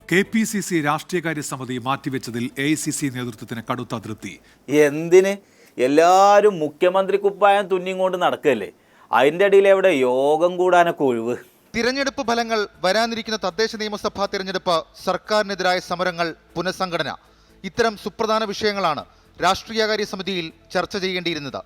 KPCC രാഷ്ട്രീയകാര്യ സമിതി മാറ്റിവെച്ചതിൽ AICC നേതൃത്വത്തിന് കടുത്ത അതൃപ്തി. എന്തിന് എല്ലാവരും മുഖ്യമന്ത്രി കുപ്പായം തുന്നിക്കൊണ്ട് നടക്കല്ലേ? അതിൻ്റെ ഇടയിൽ എവിടെ യോഗം കൂടാനൊക്കെ ഒഴിവ്? തിരഞ്ഞെടുപ്പ് ഫലങ്ങൾ, വരാനിരിക്കുന്ന തദ്ദേശ നിയമസഭാ തിരഞ്ഞെടുപ്പ്, സർക്കാരിനെതിരായ സമരങ്ങൾ, പുനഃസംഘടന, ഇത്തരം സുപ്രധാന വിഷയങ്ങളാണ് രാഷ്ട്രീയകാര്യ സമിതിയിൽ ചർച്ച ചെയ്യേണ്ടിയിരുന്നത്.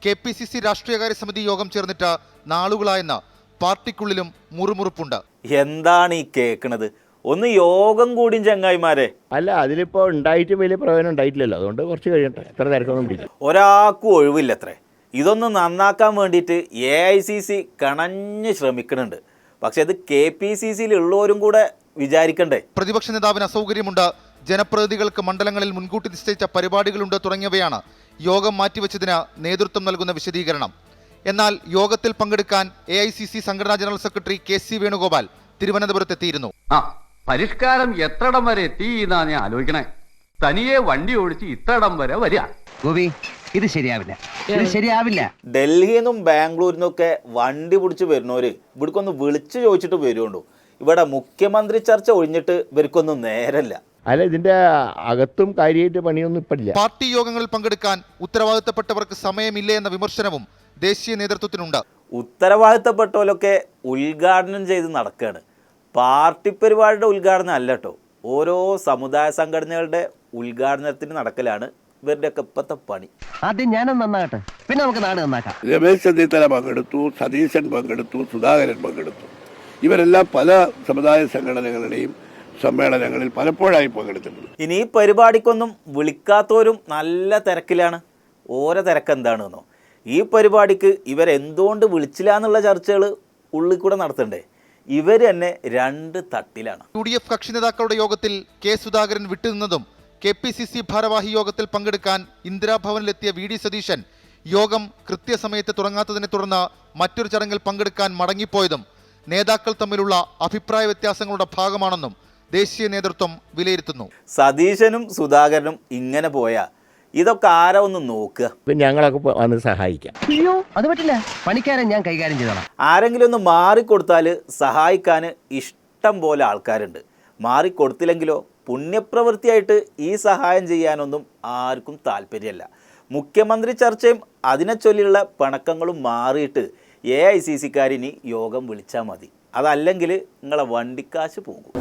KPCC രാഷ്ട്രീയകാര്യ സമിതി യോഗം ചേർന്നിട്ട് നാളുകളായെന്ന് പാർട്ടിക്കുള്ളിലും മുറുമുറുപ്പുണ്ട്. എന്താണ് ഈ കേൾക്കണത്? ഒന്ന് യോഗം കൂടിയും ചങ്ങായിമാരെ. അല്ല, അതിലിപ്പോൾ ഉണ്ടായിട്ട് വലിയ പ്രയോജനം ഉണ്ടായിട്ടില്ലല്ലോ, അതുകൊണ്ട് കുറച്ച് കഴിയട്ടെ, എത്ര തിരക്കൊന്നും പിടിക്കും. ഒരാൾക്കും ഒഴിവില്ലത്രേ. ഇതൊന്ന് നന്നാക്കാൻ വേണ്ടിയിട്ട് AICC കണഞ്ഞ് ശ്രമിക്കുന്നുണ്ട്. പക്ഷെ അത് KPCCയിലുള്ളവരും കൂടെ വിചാരിക്കണ്ടേ? പ്രതിപക്ഷ നേതാവിന് അസൗകര്യമുണ്ട്, ജനപ്രതിനിധികൾക്ക് മണ്ഡലങ്ങളിൽ മുൻകൂട്ടി നിശ്ചയിച്ച പരിപാടികളുണ്ട് തുടങ്ങിയവയാണ് യോഗം മാറ്റിവെച്ചതിന് നേതൃത്വം നൽകുന്ന വിശദീകരണം. എന്നാൽ യോഗത്തിൽ പങ്കെടുക്കാൻ AICC സംഘടനാ ജനറൽ സെക്രട്ടറി KC വേണുഗോപാൽ തിരുവനന്തപുരത്തെത്തിയിരുന്നു. പരിഷ്കാരം എത്രടം വരെ എത്തി എന്നാ ഞാൻ ആലോചിക്കണേ. തനിയെ വണ്ടി ഓടിച്ച് ഇത്രടം വരെ വരിക. ഗോപി, ഇത് ശരിയാവില്ല. ഡൽഹിയിൽ നിന്നും ബാംഗ്ലൂരിൽ നിന്നൊക്കെ വണ്ടി പിടിച്ച് വരുന്നവര് ഇവിടേക്കൊന്ന് വിളിച്ചു ചോദിച്ചിട്ട് വരുമുണ്ടോ? ഇവിടെ മുഖ്യമന്ത്രി ചർച്ച ഒഴിഞ്ഞിട്ട് ഇവർക്കൊന്നും നേരല്ല. അല്ല, ഇതിന്റെ അകത്തും കാര്യമായിട്ട് പണിയൊന്നും ഇപ്പില്ല. പാർട്ടി യോഗങ്ങളിൽ പങ്കെടുക്കാൻ ഉത്തരവാദിത്തപ്പെട്ടവർക്ക് സമയമില്ലേ എന്ന വിമർശനവും ദേശീയ നേതൃത്വത്തിനുണ്ട്. ഉത്തരവാദിത്തപ്പെട്ടവരൊക്കെ ഉദ്ഘാടനം ചെയ്ത് നടക്കുകയാണ്. പാർട്ടി പരിപാടിയുടെ ഉദ്ഘാടനം അല്ല കേട്ടോ, ഓരോ സമുദായ സംഘടനകളുടെ ഉദ്ഘാടനത്തിന് നടക്കലാണ് ഇവരുടെയൊക്കെ ഇപ്പോഴത്തെ പണി. ആദ്യം ഞാനും നന്നാകട്ടെ, പിന്നെ നമുക്ക് നാട് നന്നാക്കാം. രമേശ് ചെന്നിത്തല പങ്കെടുത്തു, സതീശൻ പങ്കെടുത്തു, സുധാകരൻ പങ്കെടുത്തു. ഇവരെല്ലാം പല സമുദായ സംഘടനകളുടെയും സമ്മേളനങ്ങളിൽ പലപ്പോഴായി പങ്കെടുത്തിട്ടുണ്ട്. ഇനി ഈ പരിപാടിക്കൊന്നും വിളിക്കാത്തവരും നല്ല തിരക്കിലാണ്. ഓരോ തിരക്ക് എന്താണെന്നോ? ഈ പരിപാടിക്ക് ഇവരെന്തുകൊണ്ട് വിളിച്ചില്ല എന്നുള്ള ചർച്ചകൾ ഉള്ളിൽ കൂടെ നടത്തണ്ടേ? ഇവർ തന്നെ രണ്ട് തട്ടിലാണ്. UDF കക്ഷി നേതാക്കളുടെ യോഗത്തിൽ K സുധാകരൻ വിട്ടുനിന്നതും KPCC ഭാരവാഹി യോഗത്തിൽ പങ്കെടുക്കാൻ ഇന്ദിരാഭവനിലെത്തിയ VD സതീശൻ യോഗം കൃത്യസമയത്ത് തുടങ്ങാത്തതിനെ തുടർന്ന് മറ്റൊരു ചടങ്ങിൽ പങ്കെടുക്കാൻ മടങ്ങിപ്പോയതും നേതാക്കൾ തമ്മിലുള്ള അഭിപ്രായ വ്യത്യാസങ്ങളുടെ ഭാഗമാണെന്നും ദേശീയ നേതൃത്വം വിലയിരുത്തുന്നു. സതീശനും സുധാകരനും ഇങ്ങനെ പോയാൽ ഇതൊക്കെ ആരാ ഒന്ന് നോക്കുക? ഞങ്ങളൊക്കെ വന്ന് സഹായിക്കാം. അയ്യോ, അത് പറ്റില്ല, പണിക്കാരൻ ഞാൻ കൈകാര്യം ചെയ്തോളാം. ആരെങ്കിലും ഒന്ന് മാറിക്കൊടുത്താൽ സഹായിക്കാൻ ഇഷ്ടം പോലെ ആൾക്കാരുണ്ട്. മാറിക്കൊടുത്തില്ലെങ്കിലോ പുണ്യപ്രവൃത്തിയായിട്ട് ഈ സഹായം ചെയ്യാനൊന്നും ആർക്കും താല്പര്യമല്ല. മുഖ്യമന്ത്രി ചർച്ചയും അതിനെ ചൊല്ലിയുള്ള പിണക്കങ്ങളും മാറിയിട്ട് AICCക്കാരിനി യോഗം വിളിച്ചാൽ മതി. അതല്ലെങ്കിൽ നിങ്ങളെ വണ്ടിക്കാശ് പോകും.